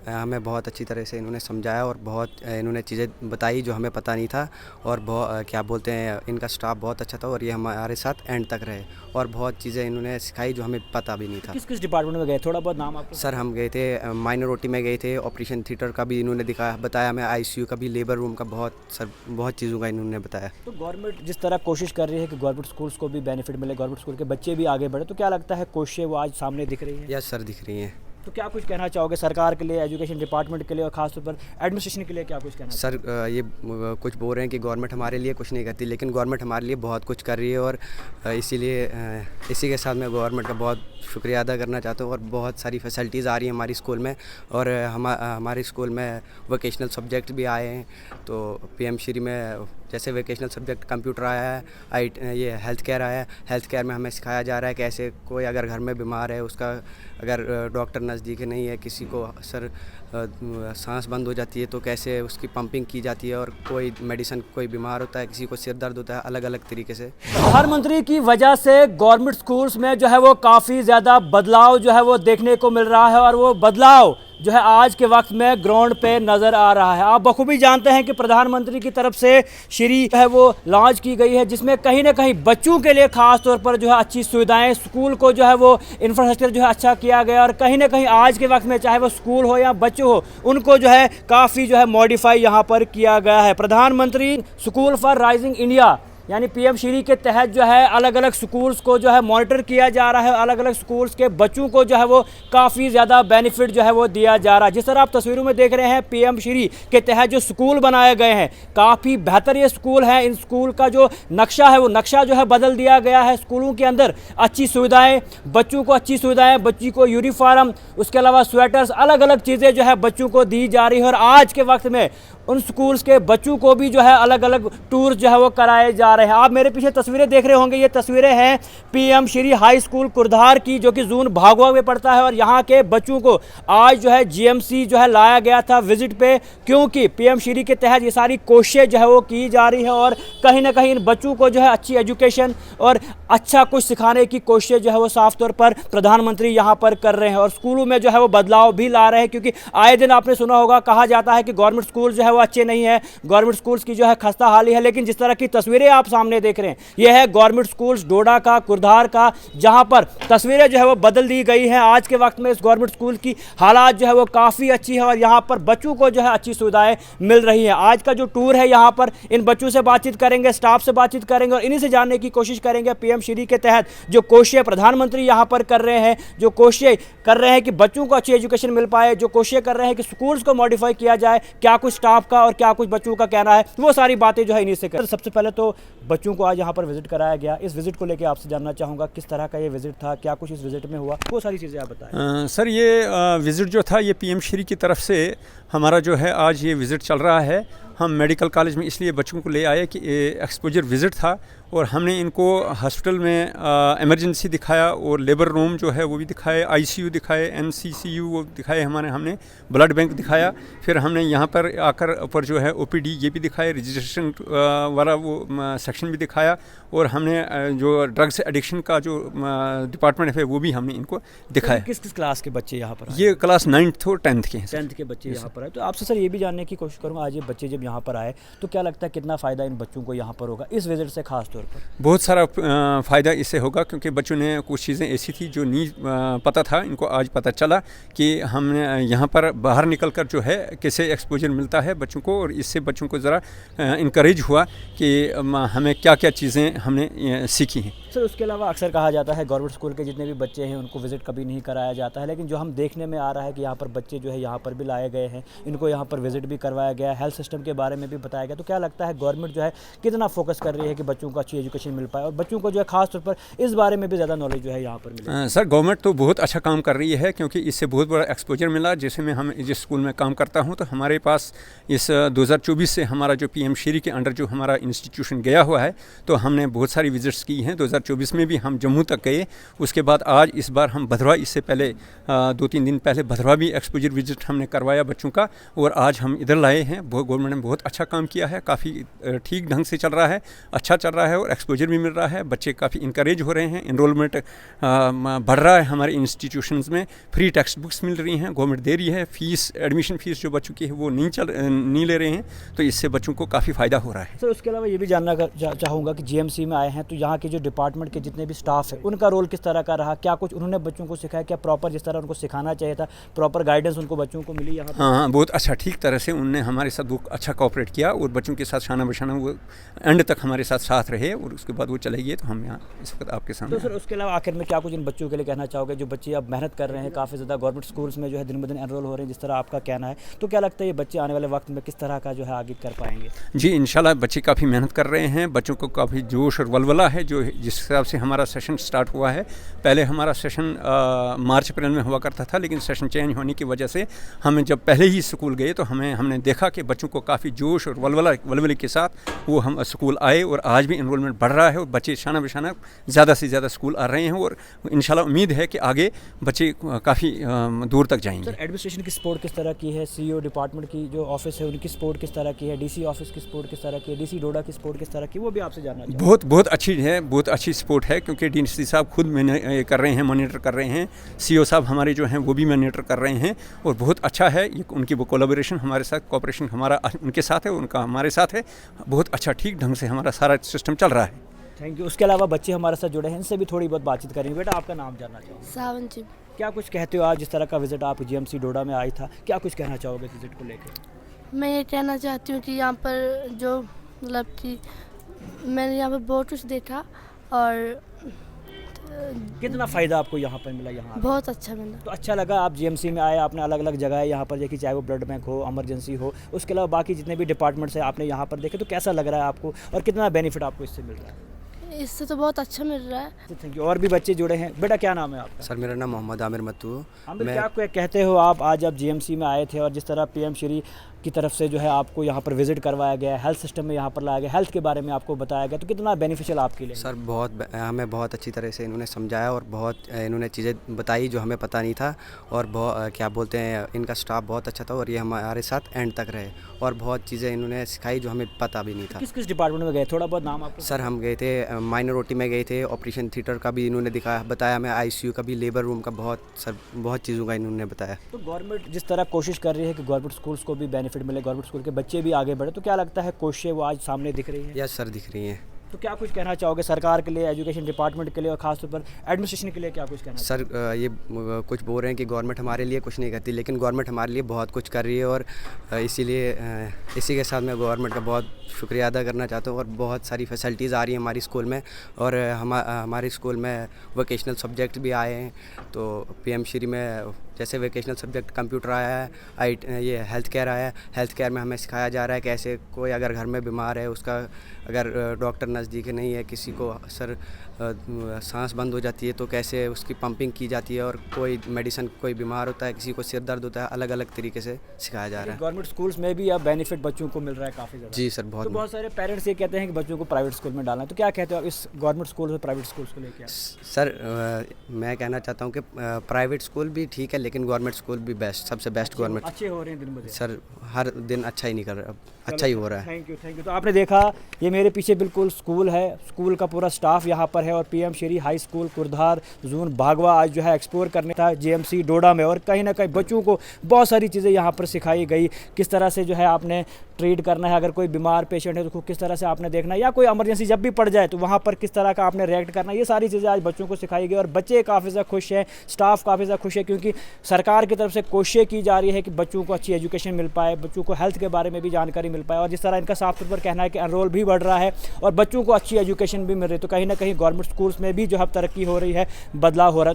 हमें बहुत अच्छी तरह से इन्होंने समझाया और बहुत इन्होंने चीज़ें बताई जो हमें पता नहीं था। और क्या बोलते हैं, इनका स्टाफ बहुत अच्छा था और ये हमारे साथ एंड तक रहे और बहुत चीज़ें इन्होंने सिखाई जो हमें पता भी नहीं था। किस किस डिपार्टमेंट में गए, थोड़ा बहुत नाम आपको? सर हम गए थे माइनर ओटी में गए थे, ऑपरेशन थिएटर का भी इन्होंने बताया हमें, आईसीयू का भी, लेबर रूम का, बहुत चीज़ों का इन्होंने बताया। तो गवर्नमेंट जिस तरह कोशिश कर रही है कि गवर्नमेंट स्कूल्स को भी बेनिफिट मिले, गवर्नमेंट स्कूल के बच्चे भी आगे बढ़े, तो क्या लगता है कोशिशें वो आज सामने दिख रही हैं? यस सर, दिख रही हैं। तो क्या कुछ कहना चाहोगे सरकार के लिए, एजुकेशन डिपार्टमेंट के लिए और खासतौर पर एडमिनिस्ट्रेशन के लिए क्या कुछ कहना सर ये कुछ बोल रहे हैं कि गवर्नमेंट हमारे लिए कुछ नहीं करती, लेकिन गवर्नमेंट हमारे लिए बहुत कुछ कर रही है और इसीलिए इसी के साथ मैं गवर्नमेंट का बहुत शुक्रिया अदा करना चाहता हूँ। और बहुत सारी फैसिलिटीज़ आ रही हैं हमारी स्कूल में और हमारे स्कूल में वोकेशनल सब्जेक्ट भी आए हैं। तो पीएम श्री में जैसे वोकेशनल सब्जेक्ट कंप्यूटर आया है, ये हेल्थ केयर आया है। हेल्थ केयर में हमें सिखाया जा रहा है कैसे कोई अगर घर में बीमार है, उसका अगर डॉक्टर नज़दीक नहीं है, किसी को सर सांस बंद हो जाती है तो कैसे उसकी पंपिंग की जाती है, और कोई मेडिसिन, कोई बीमार होता है, किसी को सिर दर्द होता है, अलग अलग तरीके से। प्रधानमंत्री की वजह से गवर्नमेंट स्कूल्स में जो है वो काफ़ी ज़्यादा बदलाव जो है वो देखने को मिल रहा है और वो बदलाव जो है आज के वक्त में ग्राउंड पे नज़र आ रहा है। आप बखूबी जानते हैं कि प्रधानमंत्री की तरफ से श्री जो है वो लॉन्च की गई है, जिसमें कहीं ना कहीं बच्चों के लिए ख़ास तौर पर जो है अच्छी सुविधाएं, स्कूल को जो है वो इंफ्रास्ट्रक्चर जो है अच्छा किया गया और कहीं ना कहीं आज के वक्त में चाहे वो स्कूल हो या बच्चे हो, उनको जो है काफ़ी जो है मॉडिफाई यहाँ पर किया गया है। प्रधानमंत्री स्कूल फॉर राइजिंग इंडिया यानी पीएम श्री के तहत जो है अलग अलग स्कूल्स को जो है मॉनिटर किया जा रहा है, अलग अलग स्कूल्स के बच्चों को जो है वो काफ़ी ज़्यादा बेनिफिट जो है वो दिया जा रहा है। जिस तरह आप तस्वीरों में देख रहे हैं, पीएम श्री के तहत जो स्कूल बनाए गए हैं काफ़ी बेहतर ये स्कूल है। इन स्कूल का जो नक्शा है वो नक्शा जो है बदल दिया गया है। स्कूलों के अंदर अच्छी सुविधाएँ, बच्चों को अच्छी सुविधाएँ, बच्ची को यूनिफॉर्म, उसके अलावा स्वेटर्स, अलग अलग चीज़ें जो है बच्चों को दी जा रही है। और आज के वक्त में उन स्कूल्स के बच्चों को भी जो है अलग अलग टूर जो है वो कराए जा रहे हैं। आप मेरे पीछे तस्वीरें देख रहे होंगे, ये तस्वीरें हैं पीएम श्री हाई स्कूल कुरधार की, जो कि जून भागवा में पड़ता है। और यहाँ के बच्चों को आज जो है जीएमसी जो है लाया गया था विजिट पे, क्योंकि पीएम श्री के तहत ये सारी कोशिशें जो है वो की जा रही है और कहीं ना कहीं इन बच्चों को जो है अच्छी एजुकेशन और अच्छा कुछ सिखाने की कोशिशें जो है वो साफ तौर पर प्रधानमंत्री यहाँ पर कर रहे हैं। और स्कूलों में जो है वो बदलाव भी ला रहे हैं, क्योंकि आए दिन आपने सुना होगा, कहा जाता है कि गवर्नमेंट स्कूल जो है अच्छे नहीं है, गवर्नमेंट स्कूल्स की जो है खस्ता हाली है। लेकिन जिस तरह की तस्वीरें आप सामने देख रहे हैं, यह है गवर्नमेंट स्कूल्स डोडा का, कुरधार का, जहां पर तस्वीरें जो है वो बदल दी गई हैं। आज के वक्त में इस गवर्नमेंट स्कूल की हालात जो है वो काफ़ी अच्छी है और यहाँ पर बच्चों को जो है अच्छी सुविधाएं मिल रही है। आज का जो टूर है, यहाँ पर इन बच्चों से बातचीत करेंगे, स्टाफ से बातचीत करेंगे और इन्हीं से जानने की कोशिश करेंगे पीएम श्री के तहत जो कोशिशें प्रधानमंत्री यहाँ पर कर रहे हैं, जो कोशिशें कर रहे हैं कि बच्चों को अच्छी एजुकेशन मिल पाए, जो कोशिशें कर रहे हैं कि स्कूल्स को मॉडिफाई किया जाए, क्या कुछ स्टाफ का और क्या कुछ बच्चों का कहना है, वो सारी बातें जो है इन्हीं से कर। सबसे पहले तो बच्चों को आज यहाँ पर विजिट कराया गया, इस विजिट को लेकर आपसे जानना चाहूँगा किस तरह का ये विजिट था, क्या कुछ इस विजिट में हुआ, वो सारी चीज़ें आप बताएं। सर ये विजिट जो था ये पीएम श्री की तरफ से हमारा जो है आज ये विजिट चल रहा है। हम मेडिकल कॉलेज में इसलिए बच्चों को ले आए कि एक्सपोजर विजिट था और हमने इनको हॉस्पिटल में इमरजेंसी दिखाया और लेबर रूम जो है वो भी दिखाए, आईसीयू दिखाए, एनसीसीयू वो दिखाए, हमने ब्लड बैंक दिखाया। फिर हमने यहाँ पर आकर ऊपर जो है ओपीडी ये भी दिखाए, रजिस्ट्रेशन वाला वो सेक्शन भी दिखाया और हमने जो ड्रग्स एडिक्शन का जो डिपार्टमेंट है वो भी हमने इनको दिखाया। किस किस क्लास के बच्चे यहाँ पर आए? ये क्लास 9th और 10th के हैं। 10th के बच्चे यहाँ पर आए। तो आपसे सर ये भी जानने की कोशिश करूँगा, आज ये बच्चे जब यहाँ पर आए तो क्या लगता है कितना फ़ायदा इन बच्चों को यहाँ पर होगा इस विजिट से? खास तौर पर बहुत सारा फ़ायदा इससे होगा, क्योंकि बच्चों ने कुछ चीज़ें ऐसी थी जो नहीं पता था, इनको आज पता चला कि हमने यहाँ पर बाहर निकल कर जो है कैसे एक्सपोजर मिलता है बच्चों को, और इससे बच्चों को ज़रा इनकरेज हुआ कि हमें क्या क्या चीज़ें हमने सीखी हैं। सर उसके अलावा अक्सर कहा जाता है गवर्नमेंट स्कूल के जितने भी बच्चे हैं उनको विजिट कभी नहीं कराया जाता है, लेकिन जो हम देखने में आ रहा है कि यहाँ पर बच्चे जो है यहाँ पर भी लाए गए हैं, इनको यहाँ पर विजिट भी करवाया गया, हेल्थ सिस्टम के बारे में भी बताया गया। तो क्या लगता है गवर्नमेंट जो है कितना फोकस कर रही है कि बच्चों को अच्छी एजुकेशन मिल पाए और बच्चों को जो है खास तौर पर इस बारे में भी ज़्यादा नॉलेज जो है यहाँ पर मिले? सर गवर्नमेंट तो बहुत अच्छा काम कर रही है, क्योंकि इससे बहुत बड़ा एक्सपोजर मिला। जैसे मैं हम जिस स्कूल में काम करता हूँ तो हमारे पास इस 2024 से हमारा जो पीएम श्री के अंडर जो हमारा इंस्टीट्यूशन गया हुआ है, तो हमने बहुत सारी विजिट्स की हैं। 2024 में भी हम जम्मू तक गए, उसके बाद आज इस बार हम भदरवा, इससे पहले 2-3 दिन पहले भदरवा भी एक्सपोजर विजिट हमने करवाया बच्चों का, और आज हम इधर लाए हैं। गवर्नमेंट ने बहुत अच्छा काम किया है, काफ़ी ठीक ढंग से चल रहा है, अच्छा चल रहा है और एक्सपोजर भी मिल रहा है। बच्चे काफ़ी इंकरेज हो रहे हैं, इनरोलमेंट बढ़ रहा है हमारे इंस्टीट्यूशंस में, फ्री टेक्स्ट बुक्स मिल रही हैं, गवर्नमेंट दे रही है, फीस एडमिशन फ़ीस जो बच्चों की है वो नहीं ले रहे हैं, तो इससे बच्चों को काफ़ी फ़ायदा हो रहा है। सर उसके अलावा ये भी जानना चाहूँगा कि जीएमसी में आए हैं तो यहाँ के जो डिपार्टमेंट के जितने भी स्टाफ है उनका रोल किस तरह का रहा, क्या कुछ उन्होंने बच्चों को सिखाया, क्या प्रॉपर जिस तरह उनको सिखाना चाहिए था प्रॉपर गाइडेंस उनको बच्चों को मिली यहाँ पर? हाँ, बहुत अच्छा, ठीक तरह से उनने हमारे साथ बहुत अच्छा कोऑपरेट किया और बच्चों के साथ शाना बशाना वो एंड तक हमारे साथ रहे और उसके बाद वो चले गए, तो हम यहाँ इस वक्त आपके सामने। तो सर उसके अलावा आखिर में क्या कुछ इन बच्चों के लिए कहना चाहोगे जो बच्चे अब मेहनत कर रहे हैं, काफ़ी ज़्यादा गवर्नमेंट स्कूल्स में जो है दिन ब दिन एनरोल हो रहे हैं, जिस तरह आपका कहना है, तो क्या लगता है ये बच्चे आने वाले वक्त में किस तरह का जो है आगे कर पाएंगे? जी इंशाल्लाह बच्चे काफ़ी मेहनत कर रहे हैं, बच्चों को काफ़ी जोश और वलवला है जो जिस हिसाब से हमारा सेशन स्टार्ट हुआ है। पहले हमारा सेशन मार्च अप्रैल में हुआ करता था, लेकिन सेशन चेंज होने की वजह से हमें जब पहले ही स्कूल गए तो हमने देखा कि बच्चों को काफ़ी जोश और वलवले के साथ वो हम स्कूल आए और आज भी इनरोलमेंट बढ़ रहा है और बच्चे शाना बशाना ज़्यादा से ज़्यादा स्कूल आ रहे हैं और इंशाल्लाह उम्मीद है कि आगे बच्चे काफ़ी दूर तक जाएंगे। सर एडमिनिस्ट्रेशन की सपोर्ट किस तरह की है, सीईओ डिपार्टमेंट की जो ऑफिस है उनकी सपोर्ट किस तरह की है, डीसी ऑफिस की सपोर्ट किस तरह की है, डीसी डोडा की सपोर्ट किस तरह की, वो भी आपसे जानना चाहिए। बहुत अच्छी है, बहुत अच्छी सपोर्ट है क्योंकि डीसी साहब खुद कर रहे हैं, मॉनिटर कर रहे हैं, सीईओ साहब हमारे जो हैं वो भी मॉनिटर कर रहे हैं और बहुत अच्छा है ये उनकी वो कोलैबोरेशन हमारे साथ, कोऑपरेशन हमारा उनके साथ है, उनका हमारे साथ है, बहुत अच्छा ठीक ढंग से हमारा सारा सिस्टम चल रहा है। Thank you. उसके अलावा बच्चे हमारे साथ जुड़े हैं, इनसे भी थोड़ी बहुत बातचीत करेंगे। बेटा आपका नाम जानना चाहूँगा। सावन जी। क्या कुछ कहते हो आज जिस तरह का विजिट आप जीएमसी डोडा में आई था, क्या कुछ कहना चाहोगे इस विजिट को लेकर? मैं ये कहना चाहती हूँ कि यहाँ पर जो मतलब कि मैंने यहाँ पर बहुत कुछ देखा और कितना फ़ायदा आपको यहाँ पर मिला? यहाँ बहुत अच्छा मिला। तो अच्छा लगा, आप जीएमसी में आए, आपने अलग अलग जगह यहाँ पर देखी, चाहे वो ब्लड बैंक हो, इमरजेंसी हो, उसके अलावा बाकी जितने भी डिपार्टमेंट्स हैं आपने यहाँ पर देखे, तो कैसा लग रहा है आपको और कितना बेनिफिट आपको इससे मिल रहा है? इससे तो बहुत अच्छा मिल रहा है। Thank you. और भी बच्चे जुड़े हैं। बेटा क्या नाम है आपका? सर मेरा नाम मोहम्मद आमिर मत्तू। आमिर, क्या कहते हो आप आज जीएमसी में आए थे और जिस तरह पीएम श्री की तरफ से जो है आपको यहाँ पर विजिट करवाया गया है, हेल्थ सिस्टम में यहाँ पर लाया गया, हेल्थ के बारे में आपको बताया गया, तो कितना बेनिफिशियल आपके लिए? सर हमें बहुत अच्छी तरह से इन्होंने समझाया और बहुत इन्होंने चीज़ें बताई जो हमें पता नहीं था और क्या बोलते हैं, इनका स्टाफ बहुत अच्छा था और ये हमारे साथ एंड तक रहे और बहुत चीज़ें इन्होंने सिखाई जो हमें पता भी नहीं था। किस डिपार्टमेंट में गए, थोड़ा बहुत नाम आपको? सर हम गए थे माइनर ओटी में गए थे, ऑपरेशन थिएटर का भी इन्होंने बताया हमें, आईसीयू का भी, लेबर रूम का, बहुत चीज़ों का इन्होंने बताया। तो गवर्नमेंट जिस तरह कोशिश कर रही है कि गवर्नमेंट स्कूल्स को भी बेनिफिट मिले, गवर्नमेंट स्कूल के बच्चे भी आगे बढ़े, तो क्या लगता है कोशिशें वो आज सामने दिख रही है? यस सर दिख रही हैं। तो क्या कुछ कहना चाहोगे सरकार के लिए, एजुकेशन डिपार्टमेंट के लिए और खासतौर पर एडमिनिस्ट्रेशन के लिए क्या कुछ कहना? सर ये कुछ बोल रहे हैं कि गवर्नमेंट हमारे लिए कुछ नहीं करती, लेकिन गवर्नमेंट हमारे लिए बहुत कुछ कर रही है और इसी के साथ मैं गवर्नमेंट का बहुत शुक्रिया अदा करना चाहता हूँ और बहुत सारी फैसिलिटीज़ आ रही हैं हमारी स्कूल में और हमारे स्कूल में वोकेशनल सब्जेक्ट भी आए हैं। तो पीएम श्री में जैसे वोकेशनल सब्जेक्ट कंप्यूटर आया है, ये हेल्थ केयर आया है, हेल्थ केयर में हमें सिखाया जा रहा है कि ऐसे कोई अगर घर में बीमार है, उसका अगर डॉक्टर नज़दीक नहीं है, किसी को सर सांस बंद हो जाती है तो कैसे उसकी पंपिंग की जाती है और कोई मेडिसिन, कोई बीमार होता है, किसी को सिर दर्द होता है, अलग अलग तरीके से सिखाया जा रहा है। गवर्नमेंट स्कूल्स में भी अब बेनिफिट बच्चों को मिल रहा है काफ़ी ज़्यादा। जी सर तो बहुत सारे पेरेंट्स ये कहते हैं कि बच्चों को प्राइवेट स्कूल में डालना है, तो क्या कहते हो आप इस गवर्नमेंट स्कूल और प्राइवेट स्कूल्स को लेकर? सर मैं कहना चाहता हूँ कि प्राइवेट स्कूल भी ठीक है लेकिन गवर्नमेंट स्कूल भी बेस्ट, सबसे बेस्ट गवर्नमेंट। अच्छे हो रहे हैं दिन ब दिन? सर हर दिन अच्छा ही नहीं कर रहा, अच्छा ही हो रहा है। Thank you. तो आपने देखा ये मेरे पीछे बिल्कुल स्कूल है, स्कूल का पूरा स्टाफ यहाँ पर है और पीएम श्री हाई स्कूल कुरधार जून भागवा आज जो है एक्सप्लोर करने था जीएमसी डोडा में और कहीं ना कहीं बच्चों को बहुत सारी चीज़ें यहाँ पर सिखाई गई, किस तरह से जो है आपने ट्रीट करना है, अगर कोई बीमार पेशेंट है तो किस तरह से आपने देखना है, या कोई इमरजेंसी जब भी पड़ जाए तो वहाँ पर किस तरह का आपने रिएक्ट करना है, ये सारी चीज़ें आज बच्चों को सिखाई गई और बच्चे काफ़ी ज़्यादा खुश हैं, स्टाफ काफ़ी ज़्यादा खुश है क्योंकि सरकार की तरफ से कोशिशें की जा रही है कि बच्चों को अच्छी एजुकेशन मिल पाए, बच्चों को हेल्थ के बारे में भी जानकारी मिल पाए और जिस तरह इनका साफ तौर पर कहना है कि एनरोल भी बढ़ रहा है और बच्चों को अच्छी एजुकेशन भी मिल रही है, तो कहीं ना कहीं गवर्नमेंट स्कूल्स में भी जो है तरक्की हो रही है, बदलाव हो रहा है।